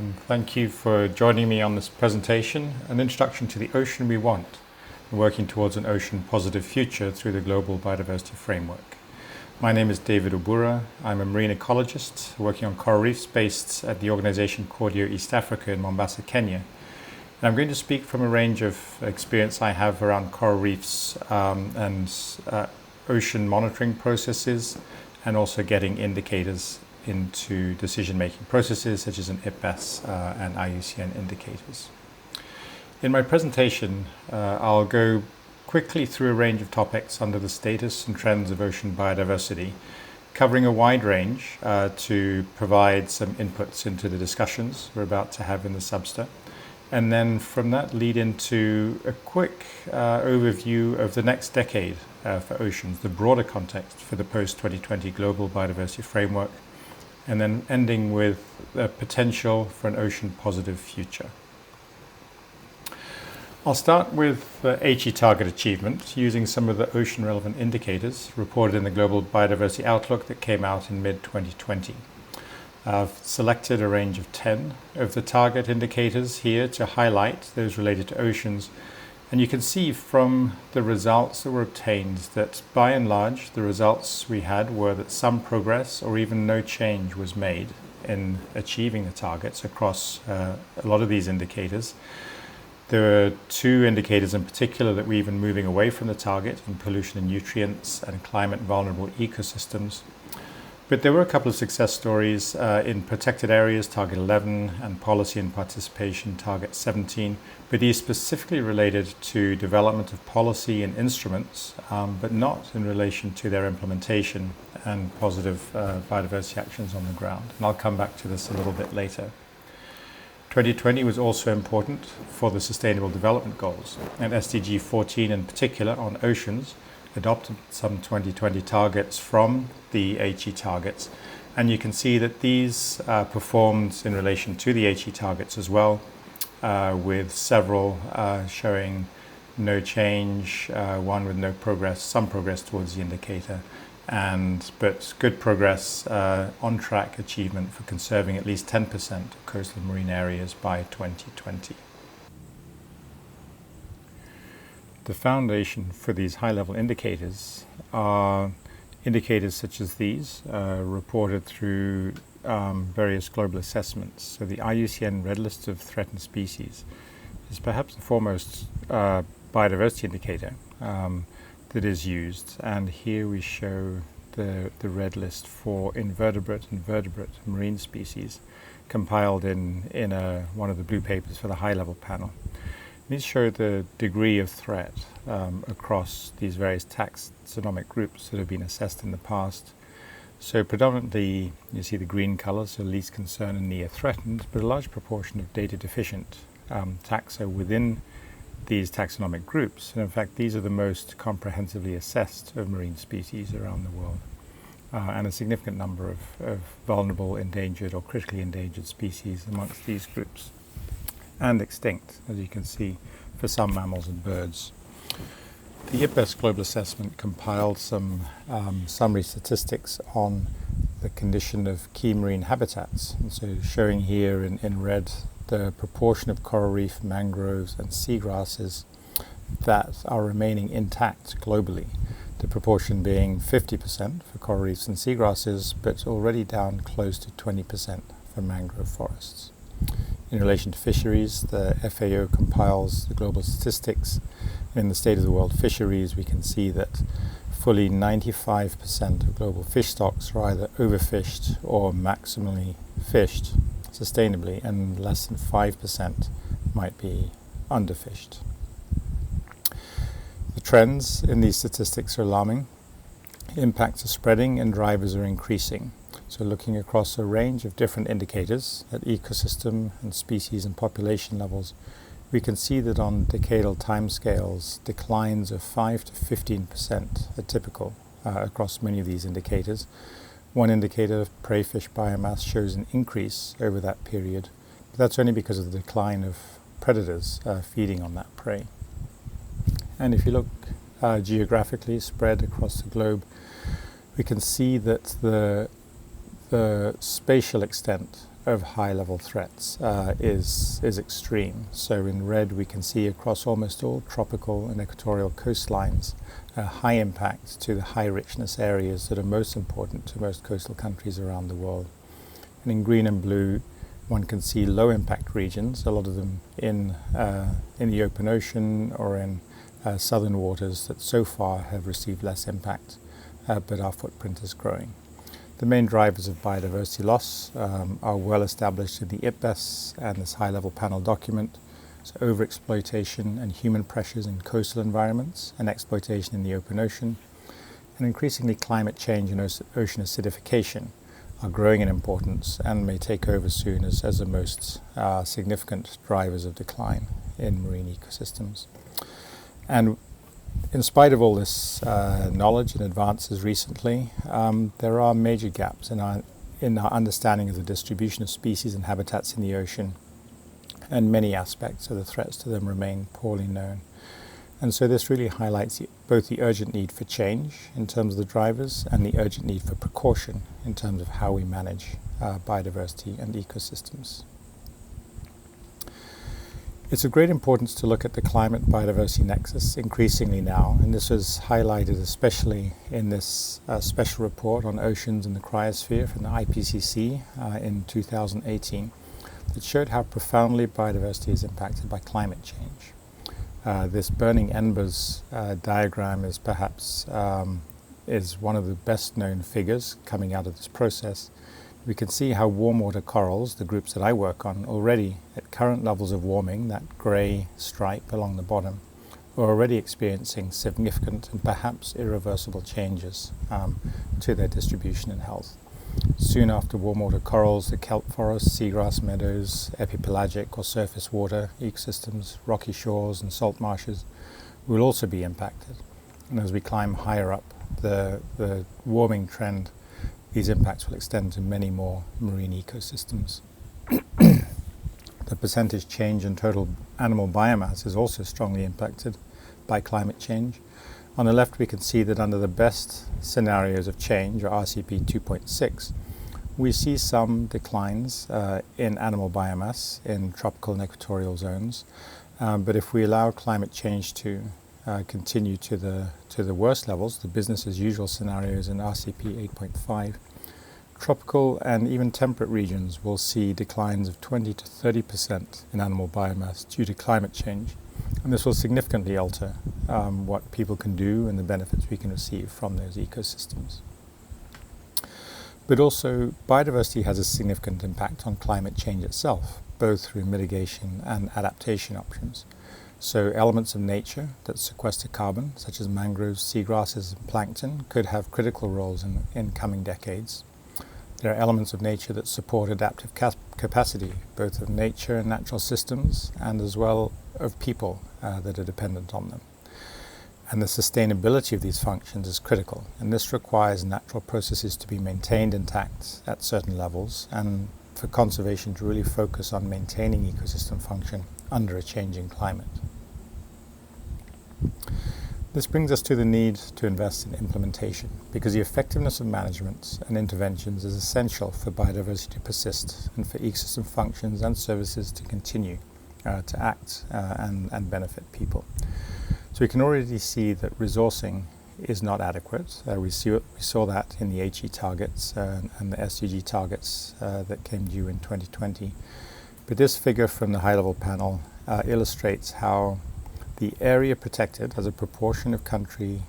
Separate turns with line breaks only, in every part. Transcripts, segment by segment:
Thank you for joining me on this presentation, an introduction to the ocean we want, and working towards an ocean positive future through the Global Biodiversity Framework. My name is David Obura. I'm a marine ecologist working on coral reefs based at the organization CORDIO East Africa in Mombasa, Kenya. And I'm going to speak from a range of experience I have around coral reefs and ocean monitoring processes, and also getting indicators into decision-making processes such as an IPBES and IUCN indicators. In my presentation, I'll go quickly through a range of topics under the status and trends of ocean biodiversity, covering a wide range to provide some inputs into the discussions we're about to have in the Substa. And then from that lead into a quick overview of the next decade for oceans, the broader context for the post-2020 Global Biodiversity Framework, and then ending with the potential for an ocean positive future. I'll start with the HE target achievement using some of the ocean relevant indicators reported in the Global Biodiversity Outlook that came out in mid-2020. I've selected a range of 10 of the target indicators here to highlight those related to oceans. And you can see from the results that were obtained that by and large the results we had were that some progress or even no change was made in achieving the targets across a lot of these indicators. There are two indicators in particular that we're even moving away from the target in pollution and nutrients and climate vulnerable ecosystems. But there were a couple of success stories in protected areas, target 11, and policy and participation, target 17, but these specifically related to development of policy and instruments, but not in relation to their implementation and positive biodiversity actions on the ground. And I'll come back to this a little bit later. 2020 was also important for the Sustainable Development Goals, and SDG 14 in particular on oceans adopted some 2020 targets from the HE targets, and you can see that these performed in relation to the HE targets as well, with several showing no change, one with no progress, some progress towards the indicator, but good progress on track achievement for conserving at least 10% of coastal marine areas by 2020. The foundation for these high-level indicators are indicators such as these, reported through various global assessments. So the IUCN Red List of Threatened Species is perhaps the foremost biodiversity indicator that is used. And here we show the red list for invertebrate and vertebrate marine species compiled in one of the blue papers for the high-level panel. These show the degree of threat across these various taxonomic groups that have been assessed in the past. So predominantly you see the green colors, so least concern and near threatened, but a large proportion of data deficient taxa within these taxonomic groups. And in fact, these are the most comprehensively assessed of marine species around the world, and a significant number of vulnerable, endangered or critically endangered species amongst these groups, and extinct, as you can see, for some mammals and birds. The IPBES Global Assessment compiled some summary statistics on the condition of key marine habitats. And so showing here in red the proportion of coral reef, mangroves and seagrasses that are remaining intact globally. The proportion being 50% for coral reefs and seagrasses, but already down close to 20% for mangrove forests. In relation to fisheries, the FAO compiles the global statistics. In the State of the World Fisheries, we can see that fully 95% of global fish stocks are either overfished or maximally fished sustainably, and less than 5% might be underfished. The trends in these statistics are alarming. Impacts are spreading and drivers are increasing. So looking across a range of different indicators at ecosystem and species and population levels, we can see that on decadal timescales, declines of 5 to 15% are typical across many of these indicators. One indicator of prey fish biomass shows an increase over that period, but that's only because of the decline of predators feeding on that prey. And if you look geographically spread across the globe, we can see that the spatial extent of high-level threats is extreme. So in red we can see across almost all tropical and equatorial coastlines high impact to the high richness areas that are most important to most coastal countries around the world. And in green and blue one can see low impact regions, a lot of them in the open ocean or in southern waters that so far have received less impact, but our footprint is growing. The main drivers of biodiversity loss are well established in the IPBES and this high-level panel document. So overexploitation and human pressures in coastal environments and exploitation in the open ocean, and increasingly climate change and ocean acidification are growing in importance and may take over soon as the most significant drivers of decline in marine ecosystems. And in spite of all this knowledge and advances recently, there are major gaps in our understanding of the distribution of species and habitats in the ocean, and many aspects of the threats to them remain poorly known. And so this really highlights both the urgent need for change in terms of the drivers and the urgent need for precaution in terms of how we manage biodiversity and ecosystems. It's of great importance to look at the climate biodiversity nexus increasingly now, and this was highlighted especially in this special report on oceans and the cryosphere from the IPCC in 2018 that showed how profoundly biodiversity is impacted by climate change. This burning embers diagram is perhaps is one of the best known figures coming out of this process. We can see how warm water corals, the groups that I work on, already at current levels of warming, that grey stripe along the bottom, are already experiencing significant and perhaps irreversible changes to their distribution and health. Soon after warm water corals, the kelp forests, seagrass meadows, epipelagic or surface water ecosystems, rocky shores and salt marshes will also be impacted. And as we climb higher up the warming trend, these impacts will extend to many more marine ecosystems. The percentage change in total animal biomass is also strongly impacted by climate change. On the left we can see that under the best scenarios of change, or RCP 2.6, we see some declines in animal biomass in tropical and equatorial zones. But if we allow climate change to continue to the worst levels, the business as usual scenarios in RCP 8.5, tropical and even temperate regions will see declines of 20 to 30% in animal biomass due to climate change. And this will significantly alter what people can do and the benefits we can receive from those ecosystems. But also, biodiversity has a significant impact on climate change itself, both through mitigation and adaptation options. So elements of nature that sequester carbon, such as mangroves, seagrasses and plankton, could have critical roles in coming decades. There are elements of nature that support adaptive capacity, both of nature and natural systems, and as well of people that are dependent on them. And the sustainability of these functions is critical, and this requires natural processes to be maintained intact at certain levels, and for conservation to really focus on maintaining ecosystem function under a changing climate. This brings us to the need to invest in implementation, because the effectiveness of management and interventions is essential for biodiversity to persist and for ecosystem functions and services to continue to act and benefit people. So we can already see that resourcing is not adequate. We saw that in the HE targets and the SDG targets that came due in 2020. But this figure from the high-level panel illustrates how the area protected as a proportion of country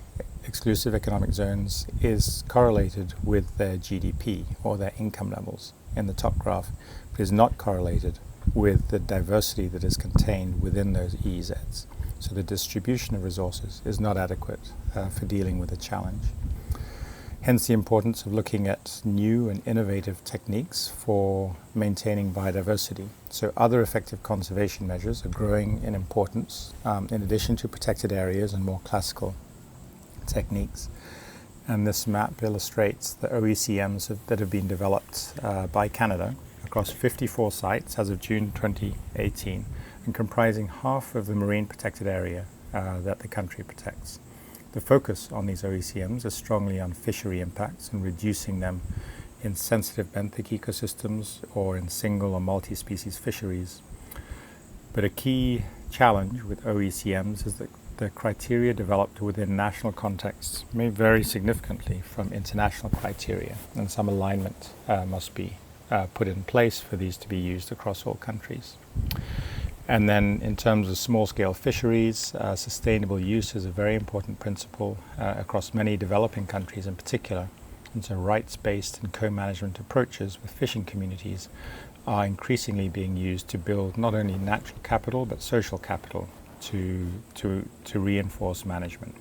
exclusive economic zones is correlated with their GDP or their income levels in the top graph, but is not correlated with the diversity that is contained within those EEZs. So the distribution of resources is not adequate for dealing with the challenge. Hence the importance of looking at new and innovative techniques for maintaining biodiversity. So other effective conservation measures are growing in importance in addition to protected areas and more classical techniques. And this map illustrates the OECMs that have been developed by Canada across 54 sites as of June 2018, and comprising half of the marine protected area that the country protects. The focus on these OECMs is strongly on fishery impacts and reducing them
in sensitive benthic ecosystems or in single or multi-species fisheries. But a key challenge with OECMs is that the criteria developed within national contexts may vary significantly from international criteria, and some alignment must be put in place for these to be used across all countries. And then in terms of small-scale fisheries, sustainable use is a very important principle across many developing countries in particular. And so rights-based and co-management approaches with fishing communities are increasingly being used to build not only natural capital but social capital to reinforce management.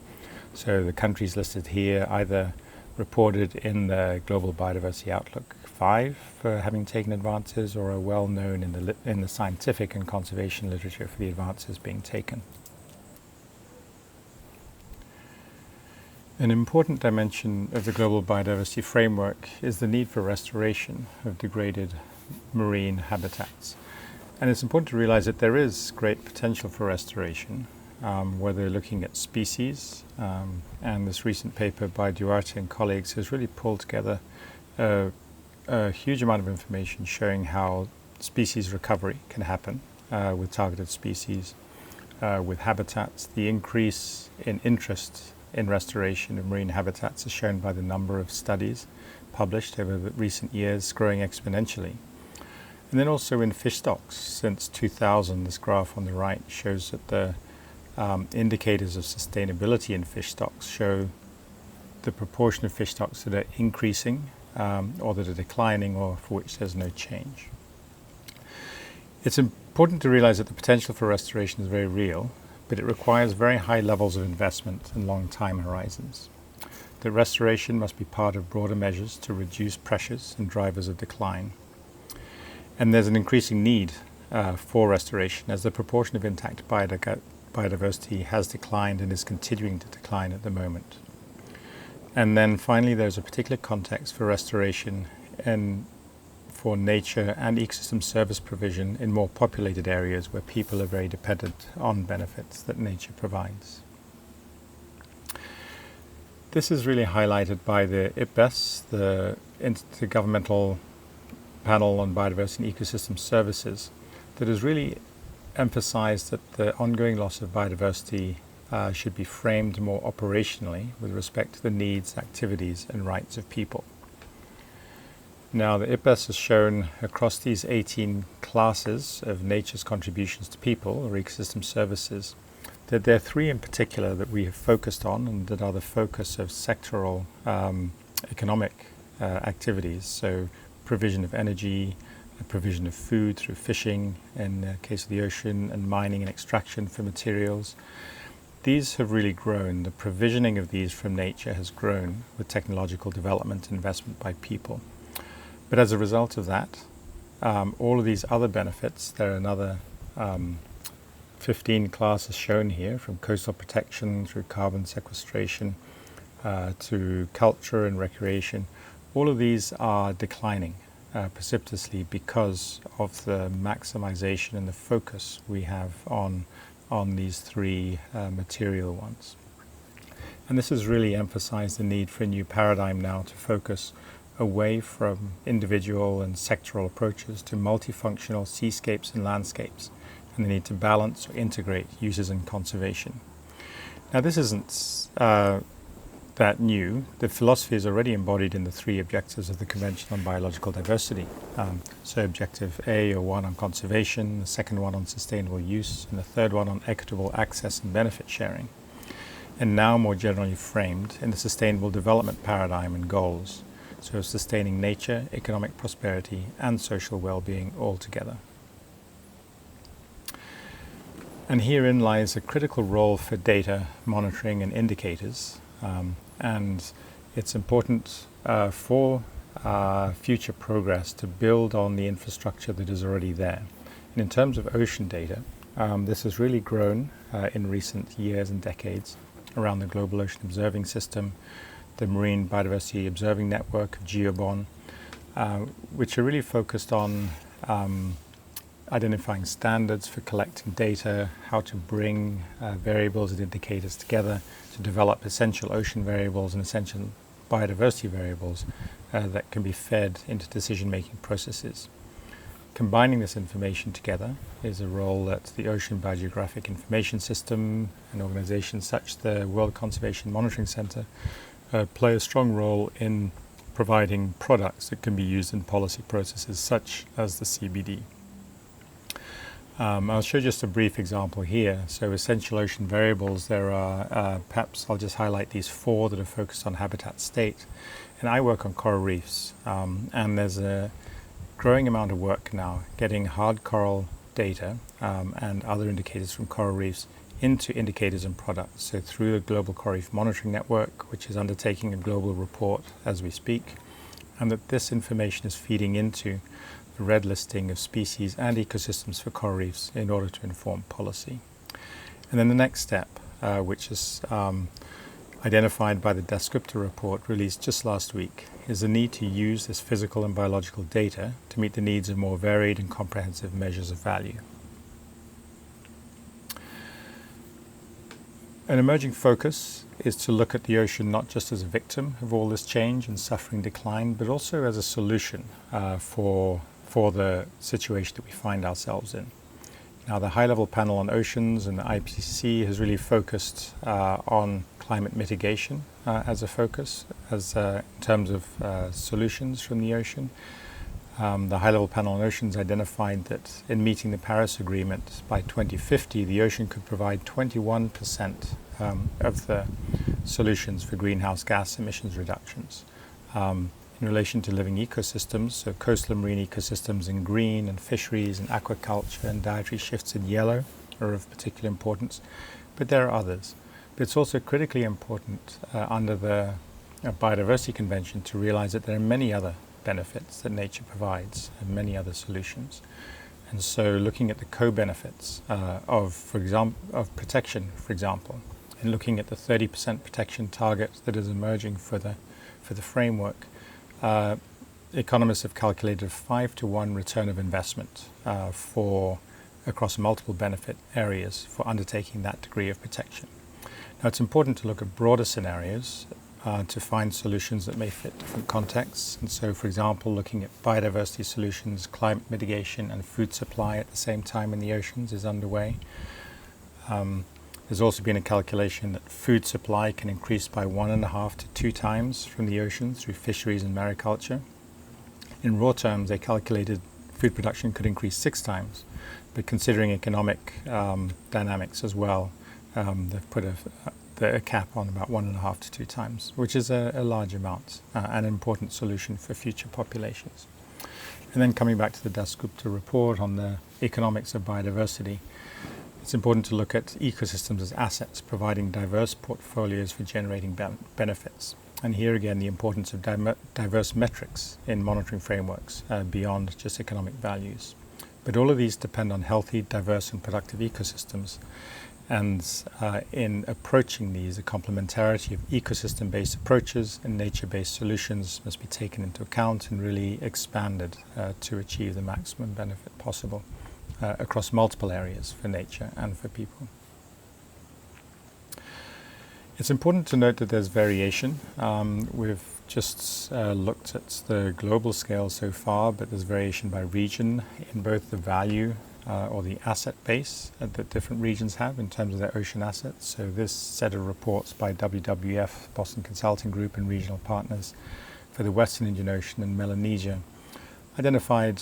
So the countries listed here either reported in the Global Biodiversity Outlook 5 for having taken advances, or are well known in the scientific and conservation literature for the advances being taken. An important dimension of the Global Biodiversity Framework is the need for restoration of degraded marine habitats. And it's important to realize that there is great potential for restoration, whether looking at species, and this recent paper by Duarte and colleagues has really pulled together a huge amount of information showing how species recovery can happen with targeted species, with habitats. The increase in interest in restoration of marine habitats is shown by the number of studies published over the recent years, growing exponentially. And then also in fish stocks, since 2000, this graph on the right shows that the indicators of sustainability in fish stocks show the proportion of fish stocks that are increasing or that are declining, or for which there's no change. It's important to realize that the potential for restoration is very real, but it requires very high levels of investment and long time horizons. The restoration must be part of broader measures to reduce pressures and drivers of decline. And there's an increasing need for restoration as the proportion of intact biodiversity has declined and is continuing to decline at the moment. And then finally, there's a particular context for restoration and for nature and ecosystem service provision in more populated areas where people are very dependent on benefits that nature provides. This is really highlighted by the IPBES, the Intergovernmental Panel on Biodiversity and Ecosystem Services, that has really emphasized that the ongoing loss of biodiversity should be framed more operationally with respect to the needs, activities, and rights of people. Now, the IPBES has shown across these 18 classes of nature's contributions to people, or ecosystem services, that there are three in particular that we have focused on and that are the focus of sectoral economic activities. So provision of energy, provision of food through fishing in the case of the ocean, and mining and extraction for materials. These have really grown. The provisioning of these from nature has grown with technological development and investment by people. But as a result of that, all of these other benefits, there are another 15 classes shown here, from coastal protection through carbon sequestration to culture and recreation. All of these are declining precipitously because of the maximization and the focus we have on these three material ones. And this has really emphasized the need for a new paradigm now to focus away from individual and sectoral approaches to multifunctional seascapes and landscapes, and the need to balance or integrate uses and conservation. Now, this isn't that new. The philosophy is already embodied in the three objectives of the Convention on Biological Diversity. So objective A, or one, on conservation, the second one on sustainable use, and the third one on equitable access and benefit sharing. And now more generally framed in the sustainable development paradigm and goals, so sustaining nature, economic prosperity, and social well-being all together. And herein lies a critical role for data monitoring and indicators, and it's important for future progress to build on the infrastructure that is already there. And in terms of ocean data, this has really grown in recent years and decades around the Global Ocean Observing System, the Marine Biodiversity Observing Network of GEOBON, which are really focused on identifying standards for collecting data, how to bring variables and indicators together to develop essential ocean variables and essential
biodiversity variables that can be fed into decision-making processes. Combining this information together is a role that the Ocean Biogeographic Information System and organizations such as the World Conservation Monitoring Center play a strong role in providing products that can be used in policy processes such as the CBD. I'll show just a brief example here. So essential ocean variables, there are, perhaps I'll just highlight these 4 that are focused on habitat state. And I work on coral reefs, and there's a growing amount of work now getting hard coral data and other indicators from coral reefs into indicators and products. So through the Global Coral Reef Monitoring Network, which is undertaking a global report as we speak, and that this information is feeding into the red listing of species and ecosystems for coral reefs in order to inform policy. And then the next step, which is identified by the Descriptor report released just last week, is the need to use this physical and biological data to meet the needs of more varied and comprehensive measures of value. An emerging focus is to look at the ocean not just as a victim of all this change and suffering decline, but also as a solution for the situation that we find ourselves in. Now, the high-level panel on oceans and the IPCC has really focused on climate mitigation as a focus, in terms of solutions from the ocean. The high-level panel on oceans identified that in meeting the Paris Agreement by 2050, the ocean could provide 21% of the solutions for greenhouse gas emissions reductions. In relation to living ecosystems, so coastal and marine ecosystems in green, and fisheries and aquaculture and dietary shifts in yellow are of particular importance, but there are others. But it's also critically important under the Biodiversity Convention to realize that there are many other benefits that nature provides and many other solutions. And so looking at the co-benefits of protection, for example, and looking at the 30% protection target that is emerging for the framework, economists have calculated a 5-to-1 return of investment across multiple benefit areas for undertaking that degree of protection. Now, it's important to look at broader scenarios to find solutions that may fit different contexts. And so, for example, looking at biodiversity solutions, climate mitigation, and food supply at the same time in the oceans is underway. There's also been a calculation that food supply can increase by 1.5 to 2 times from the ocean through fisheries and mariculture. In raw terms, they calculated food production could increase 6 times, but considering economic dynamics as well, they've put a cap on about 1.5 to 2 times, which is a large amount, an important solution for future populations. And then coming back to the Dasgupta report on the economics of biodiversity, it's important to look at ecosystems as assets, providing diverse portfolios for generating benefits. And here again, the importance of diverse metrics in monitoring frameworks beyond just economic values. But all of these depend on healthy, diverse and productive ecosystems. And in approaching these, the complementarity of ecosystem-based approaches and nature-based solutions must be taken into account and really expanded to achieve the maximum benefit possible across multiple areas for nature and for people. It's important to note that there's variation. We've just looked at the global scale so far, but there's variation by region in both the value or the asset base that different regions have in terms of their ocean assets. So this set of reports by WWF, Boston Consulting Group, and regional partners for the Western Indian Ocean and Melanesia identified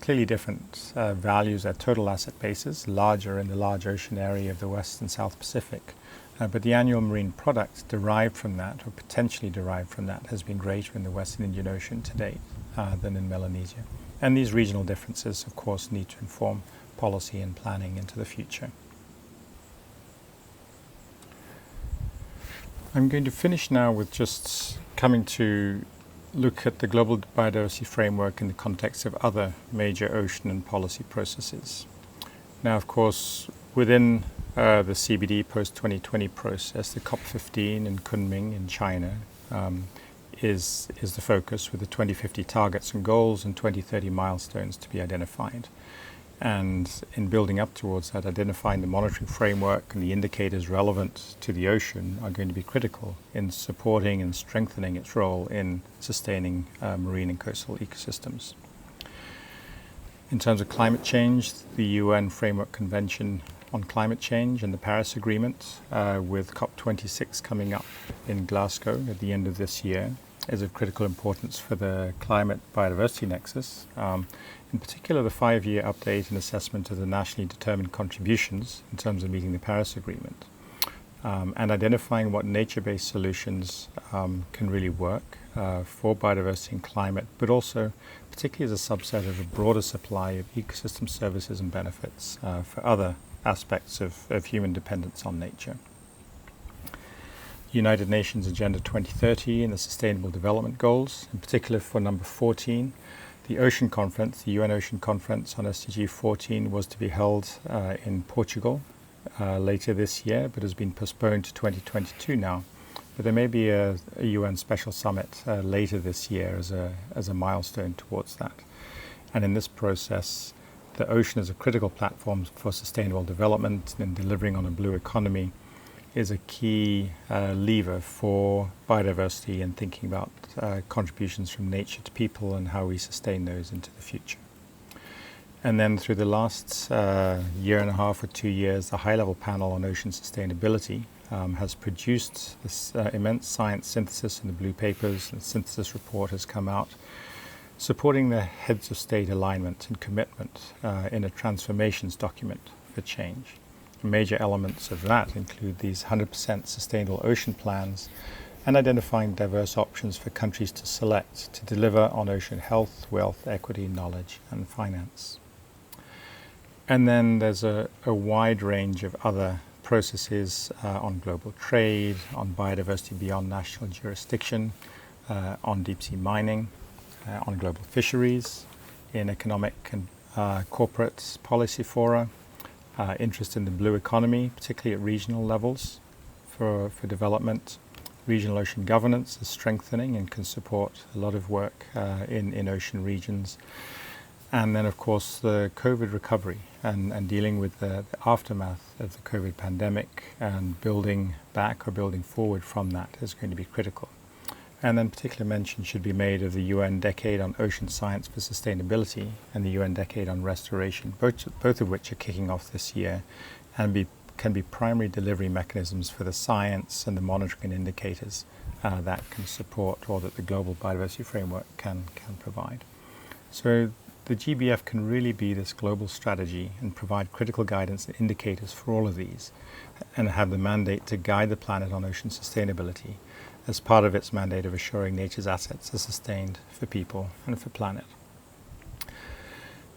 clearly different values at total asset bases, larger in the large ocean area of the West and South Pacific. But the annual marine product derived from that, or potentially derived from that, has been greater in the Western Indian Ocean to date than in Melanesia. And these regional differences, of course, need to inform policy and planning into the future. I'm going to finish now with just coming to look at the global biodiversity framework in the context of other major ocean and policy processes. Now, of course, within the CBD post-2020 process, the COP15 in Kunming in China is the focus, with the 2050 targets and goals and 2030 milestones to be identified. And in building up towards that, identifying the monitoring framework and the indicators relevant to the ocean are going to be critical in supporting and strengthening its role in sustaining marine and coastal ecosystems. In terms of climate change, the UN Framework Convention on Climate Change and the Paris Agreement, with COP26 coming up in Glasgow at the end of this year, is of critical importance for the climate biodiversity nexus. In particular, the 5-year update and assessment of the nationally determined contributions in terms of meeting the Paris Agreement, and identifying what nature-based solutions can really work for biodiversity and climate, but also particularly as a subset of a broader supply of ecosystem services and benefits for other aspects of human dependence on nature. United Nations Agenda 2030 and the Sustainable Development Goals, in particular for number 14, the Ocean Conference, the UN Ocean Conference on SDG 14 was to be held in Portugal later this year, but has been postponed to 2022 now. But there may be a UN Special Summit later this year as a milestone towards that. And in this process, the ocean is a critical platform for sustainable development and delivering on a blue economy is a key lever for biodiversity and thinking about contributions from nature to people and how we sustain those into the future. And then through the last year and a half or 2 years, the high-level panel on ocean sustainability has produced this immense science synthesis in the blue papers. The synthesis report has come out, supporting the heads of state alignment and commitment in a transformations document for change. Major elements of that include these 100% sustainable ocean plans and identifying diverse options for countries to select to deliver on ocean health, wealth, equity, knowledge, and finance. And then there's a wide range of other processes on global trade, on biodiversity beyond national jurisdiction, on deep-sea mining, on global fisheries, in economic and corporate policy fora, interest in the blue economy, particularly at regional levels for development. Regional ocean governance is strengthening and can support a lot of work in ocean regions. And then, of course, the COVID recovery and dealing with the aftermath of the COVID pandemic and building back or building forward from that is going to be critical. And then particular mention should be made of the UN Decade on Ocean Science for Sustainability and the UN Decade on Restoration, both of which are kicking off this year and can be primary delivery mechanisms for the science and the monitoring and indicators that can support or that the Global Biodiversity Framework can provide. So the GBF can really be this global strategy and provide critical guidance and indicators for all of these and have the mandate to guide the planet on ocean sustainability as part of its mandate of assuring nature's assets are sustained for people and for planet.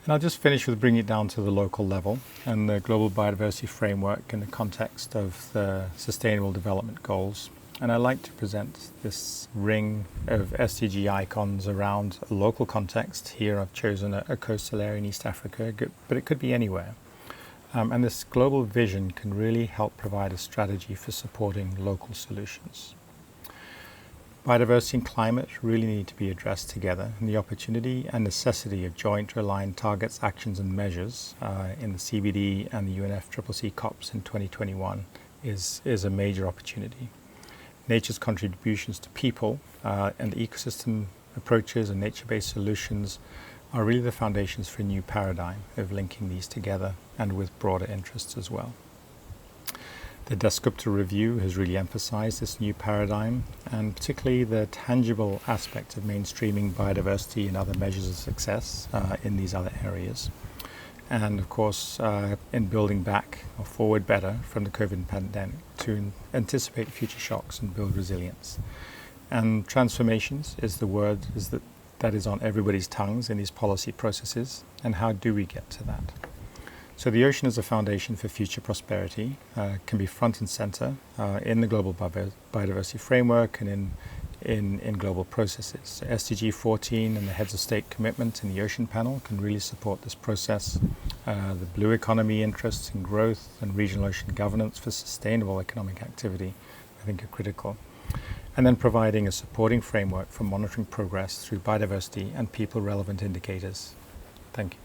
And I'll just finish with bringing it down to the local level and the Global Biodiversity Framework in the context of the Sustainable Development Goals. And I like to present this ring of SDG icons around a local context. Here I've chosen a coastal area in East Africa, but it could be anywhere. And this global vision can really help provide a strategy for supporting local solutions. Biodiversity and climate really need to be addressed together, and the opportunity and necessity of joint aligned targets, actions and measures in the CBD and the UNFCCC COPs in 2021 is a major opportunity. Nature's contributions to people and ecosystem approaches and nature-based solutions are really the foundations for a new paradigm of linking these together and with broader interests as well. The Dasgupta review has really emphasized this new paradigm and particularly the tangible aspect of mainstreaming biodiversity and other measures of success in these other areas. And of course, in building back or forward better from the COVID pandemic to anticipate future shocks and build resilience. And transformations is the word that is on everybody's tongues in these policy processes. And how do we get to that? So the ocean as a foundation for future prosperity can be front and center in the Global Biodiversity Framework and in global processes. So SDG 14 and the Heads of State commitment in the Ocean Panel can really support this process. The blue economy interests in growth and regional ocean governance for sustainable economic activity, I think, are critical. And then providing a supporting framework for monitoring progress through biodiversity and people-relevant indicators. Thank you.